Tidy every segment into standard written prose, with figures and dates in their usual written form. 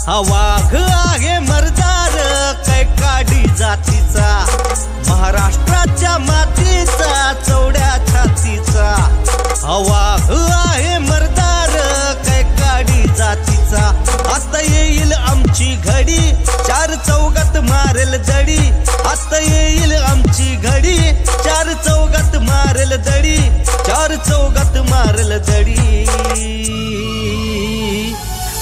हा वाघ आहे मर्दार कैकाडी जातीचा, महाराष्ट्राच्या मातीचा चौड्या छातीचा। हा वाघ आहे मर्दार कैकाडी जातीचा, आता येईल आमची घडी चार चौघात मारेल दडी, आता येईल आमची घडी चार चौघात मारेल दडी, चार चौघात मारेल दडी।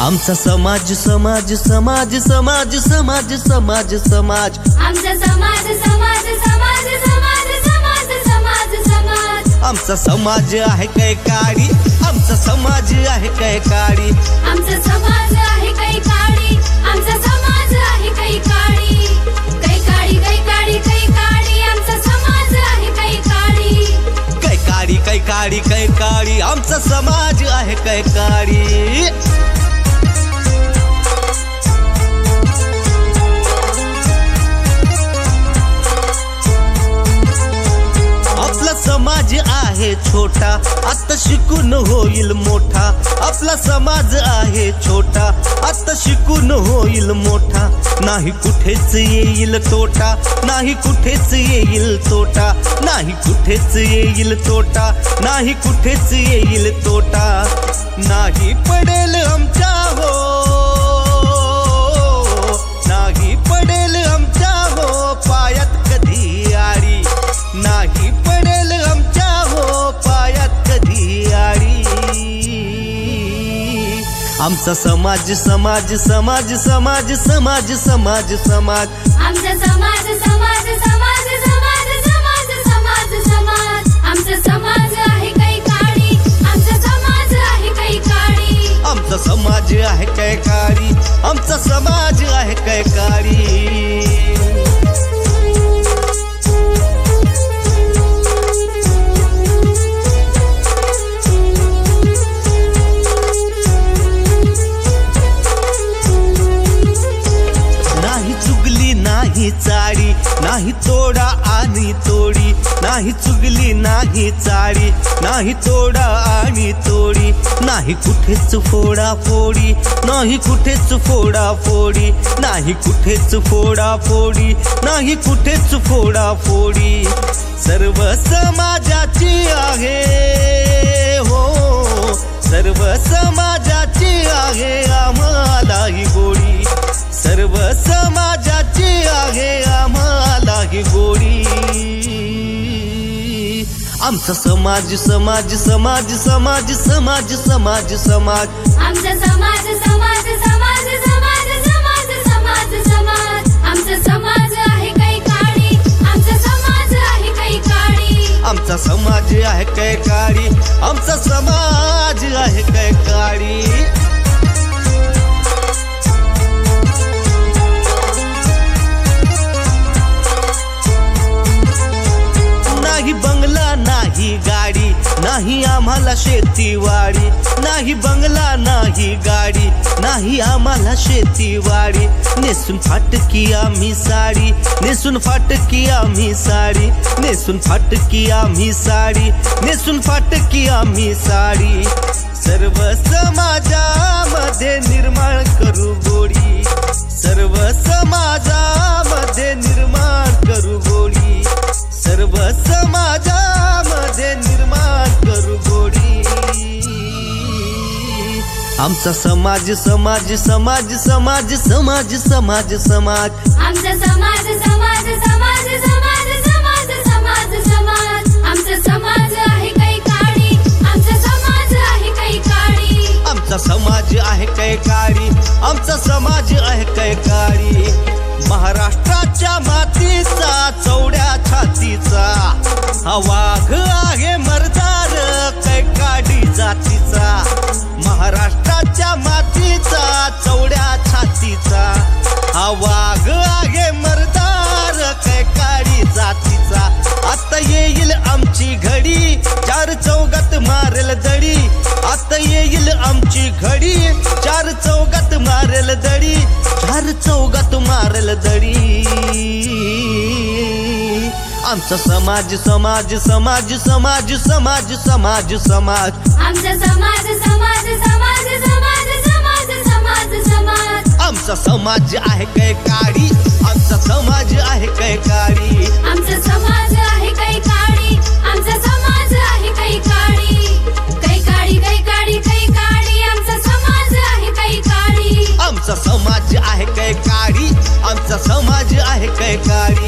आमचा समाज समाज समाज समाज समाज समाज समाज, आमचा समाज समाज समाज समाज समाज समाज समाज, आमचा समाज आहे कैकाडी, आमचा समाज आहे कैकाडी, आमचा समाज आहे कैकाडी, आमचा समाज आहे कैकाडी, कैकाडी कैकाडी कैकाडी, आमचा समाज आहे कैकाडी, कैकाडी कैकाडी कैकाडी, आमचा समाज आहे कैकाडी। समाज आहे छोटा आता शिकून होईल मोठा, आपला समाज आहे छोटा आता शिकून होईल मोठा, नाही कुठेच येईल तोटा, नाही कुठेच येईल तोटा, नाही कुठेच येईल तोटा, नाही कुठेच येईल तोटा, नाही पडेल आमच्या हो, नाही पडेल आमच्या हो पायात कधी आडी, नाही पडेल आमच्या हो पायात कधी आडी। आमचा समाज समाज समाज समाज समाज समाज समाज, आमचा समाज समाज समाज समाज समाज समाज समाज, आमचा समाज आहे कैकाडी, आमचा समाज आहे कैकाडी, आमचा समाज आहे कैकाडी, आमचा समाज आहे कैकाडी। नाही चाडी नाही तोडा आणि तोडी, नाही चुगली नाही चाडी नाही तोडा आणि तोडी, नाही कुठेच फोडा फोडी, नाही कुठेच फोडा फोडी, नाही कुठेच फोडा फोडी, नाही कुठेच फोडा फोडी। सर्व समाजाची आहे हो, सर्व समाजाची आहे आम्हाला ही गोडी, सर्व समाजाची आहे आम्हाला ही गोडी। आमचा समाज समाज समाज समाज समाज समाज समाज, आमचा समाज समाज समाज समाज समाज समाज समाज, आमचा समाज आहे कैकाडी, आमचा समाज आहे कैकाडी, आमचा समाज आहे कैकाडी, आमचा समाज आहे कैकाडी। नाही बंगला नाही गाडी, नाही आम्हाला शेतीवाडी, नाही बंगला नाही गाडी, नाही आम्हाला शेतीवाडी, नेसून फाटकी आम्ही साडी, नेसून फाटकी आम्ही साडी, नेसून फाटकी आम्ही साडी, नेसून फाटकी आम्ही साडी। सर्व समाजामध्ये निर्माण करू गोडी, सर्व समाजामध्ये निर्माण करू गोडी, सर्व समाजामध्ये निर्माण करू गोडी। आमचा समाज समाज समाज समाज समाज समाज समाज, आमचा समाज समाज समाज समाज समाज समाज समाज, आमचा समाज आहे कैकाडी, आमचा समाज आहे कैकाडी, आमचा समाज आहे कैकाडी, आमचा समाज आहे कैकाडी। महाराष्ट्राच्या मातीचा चौड्या छातीचा, हा वाघ आहे मर्दार कैकाडी जातीचा, महाराष्ट्राच्या मातीचा चौड्या छातीचा, हा वाघ आहे मर्दार कैकाडी जातीचा, आता येईल आमची घडी चार चौघात मारेल दडी, आता येईल आमची घडी चार चौघात मारेल दडी, चार चौघात मारेल दडी। आमचा समाज समाज समाज समाज समाज समाज समाज, आमचा समाज समाज समाज समाज समाज समाज समाज, समाज आहे कैकाडी आमचा समाज आहे कैकाडी आमचा समाज आहे कैकाडी आमचा समाज आहे कैकाडी कैकाडी कैकाडी कैकाडी आमचा समाज आहे कैकाडी आमचा समाज आहे कैकाडी आमचा समाज आहे कैकाडी